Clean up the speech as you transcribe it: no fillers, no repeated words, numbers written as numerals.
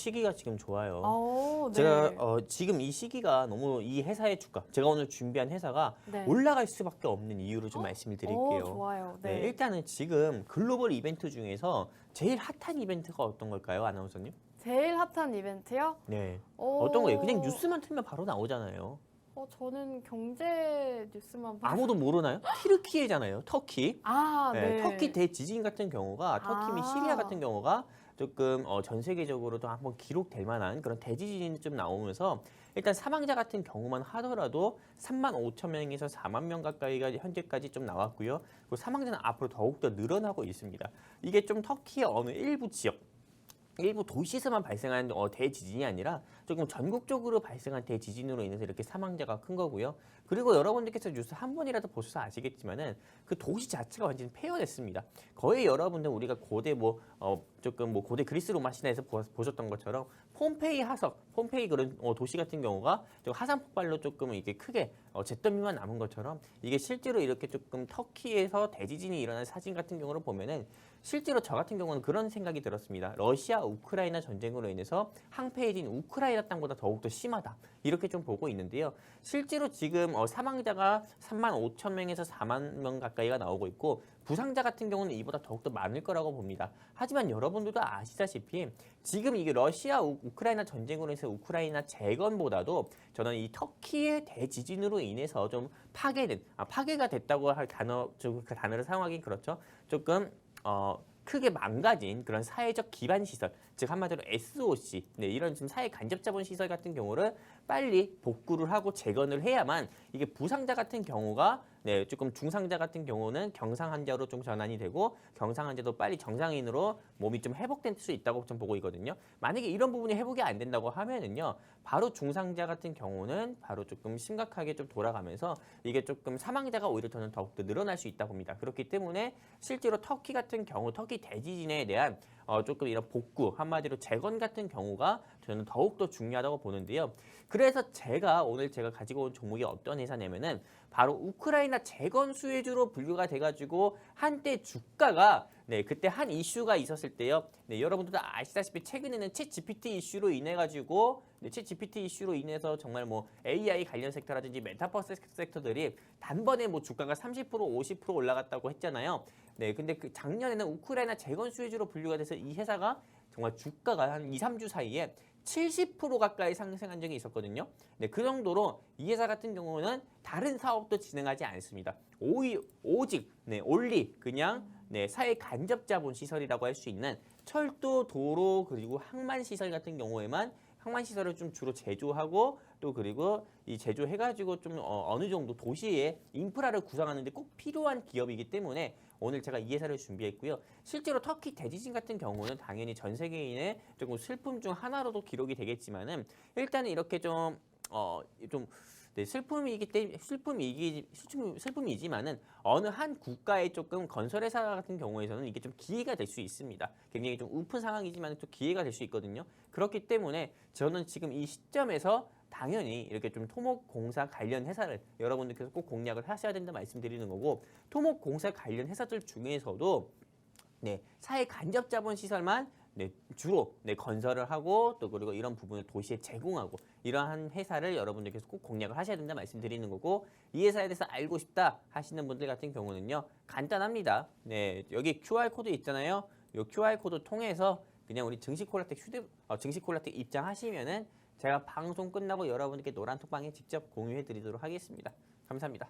시기가 지금 좋아요. 네. 제가 지금 이 시기가 너무 이 회사의 주가, 제가 오늘 준비한 회사가 네. 올라갈 수밖에 없는 이유를 좀 말씀을 드릴게요. 좋아요. 네, 네. 일단은 지금 글로벌 이벤트 중에서 제일 핫한 이벤트가 어떤 걸까요, 아나운서님? 제일 핫한 이벤트요? 네. 어떤 거예요? 그냥 뉴스만 틀면 바로 나오잖아요. 저는 경제 뉴스만 아무도 모르나요? 튀르키예잖아요, 터키. 네. 터키 대지진 같은 경우가 터키 및 시리아 같은 경우가 조금 전 세계적으로도 한번 기록될 만한 그런 대지진이 좀 나오면서 일단 사망자 같은 경우만 하더라도 3만 5천 명에서 4만 명 가까이가 현재까지 좀 나왔고요. 그리고 사망자는 앞으로 더욱더 늘어나고 있습니다. 이게 좀 터키의 어느 일부 지역, 일부 도시에서만 발생한 대지진이 아니라 조금 전국적으로 발생한 대지진으로 인해서 이렇게 사망자가 큰 거고요. 그리고 여러분들께서 뉴스 한 번이라도 보셔서 아시겠지만은 그 도시 자체가 완전히 폐허됐습니다. 거의 여러분들 우리가 고대 고대 그리스 로마 시대에서 보셨던 것처럼 폼페이 하석, 폼페이 그런 도시 같은 경우가 좀 화산 폭발로 조금 이게 크게 잿더미만 남은 것처럼 이게 실제로 이렇게 조금 터키에서 대지진이 일어난 사진 같은 경우를 보면은 실제로 저 같은 경우는 그런 생각이 들었습니다. 러시아 우크라이나 전쟁으로 인해서 항폐해진 우크라이나 땅보다 더욱더 심하다. 이렇게 좀 보고 있는데요. 실제로 지금 사망자가 3만 5천 명에서 4만 명 가까이가 나오고 있고 부상자 같은 경우는 이보다 더욱더 많을 거라고 봅니다. 하지만 여러분들도 아시다시피 지금 이게 러시아 우크라이나 전쟁으로 해서 우크라이나 재건보다도 저는 이 터키의 대지진으로 인해서 좀 파괴가 됐다고 할 그 단어를 사용하긴 그렇죠. 조금 크게 망가진 그런 사회적 기반 시설, 즉 한마디로 SOC, 이런 지금 사회 간접 자본 시설 같은 경우를 빨리 복구를 하고 재건을 해야만 이게 부상자 같은 경우가 조금 중상자 같은 경우는 경상 환자로 좀 전환이 되고 경상 환자도 빨리 정상인으로 몸이 좀 회복될 수 있다고 좀 보고 있거든요. 만약에 이런 부분이 회복이 안 된다고 하면은요, 바로 중상자 같은 경우는 바로 조금 심각하게 좀 돌아가면서 이게 조금 사망자가 오히려 저는 더욱더 늘어날 수 있다 봅니다. 그렇기 때문에 실제로 터키 같은 경우, 터키 대지진에 대한 조금 이런 복구, 한마디로 재건 같은 경우가 저는 더욱더 중요하다고 보는데요. 그래서 오늘 제가 가지고 온 종목이 어떤 회사냐면은 바로 우크라이나 재건 수혜주로 분류가 돼가지고 한때 주가가 그때 한 이슈가 있었을 때요. 여러분들도 아시다시피 최근에는 챗 GPT 이슈로 인해 가지고 챗 GPT 이슈로 인해서 정말 뭐 AI 관련 섹터라든지 메타버스 섹터들이 단번에 뭐 주가가 30% 50% 올라갔다고 했잖아요. 근데 그 작년에는 우크라이나 재건 수혜주로 분류가 돼서 이 회사가 정말 주가가 한 2, 3주 사이에 70% 가까이 상승한 적이 있었거든요. 그 정도로 이 회사 같은 경우는 다른 사업도 진행하지 않습니다. 오직 올리 그냥 사회 간접 자본 시설이라고 할 수 있는 철도, 도로 그리고 항만 시설 같은 경우에만 항만 시설을 좀 주로 제조하고 또 그리고 이 제조해가지고 좀 어느 정도 도시의 인프라를 구성하는데 꼭 필요한 기업이기 때문에 오늘 제가 이 회사를 준비했고요. 실제로 터키 대지진 같은 경우는 당연히 전 세계인의 조금 슬픔 중 하나로도 기록이 되겠지만은 일단은 이렇게 슬픔이지만은 어느 한 국가의 조금 건설회사 같은 경우에서는 이게 좀 기회가 될 수 있습니다. 굉장히 좀 우픈 상황이지만 또 기회가 될 수 있거든요. 그렇기 때문에 저는 지금 이 시점에서 당연히 이렇게 좀 토목공사 관련 회사를 여러분들께서 꼭 공략을 하셔야 된다 말씀드리는 거고, 토목공사 관련 회사들 중에서도 사회 간접 자본 시설만 주로 건설을 하고 또 그리고 이런 부분을 도시에 제공하고 이러한 회사를 여러분들께서 꼭 공략을 하셔야 된다 말씀드리는 거고, 이 회사에 대해서 알고 싶다 하시는 분들 같은 경우는요, 간단합니다. 여기 QR코드 있잖아요. 이 QR코드 통해서 그냥 우리 증시콜라텍 입장하시면은 제가 방송 끝나고 여러분께 노란톡방에 직접 공유해 드리도록 하겠습니다. 감사합니다.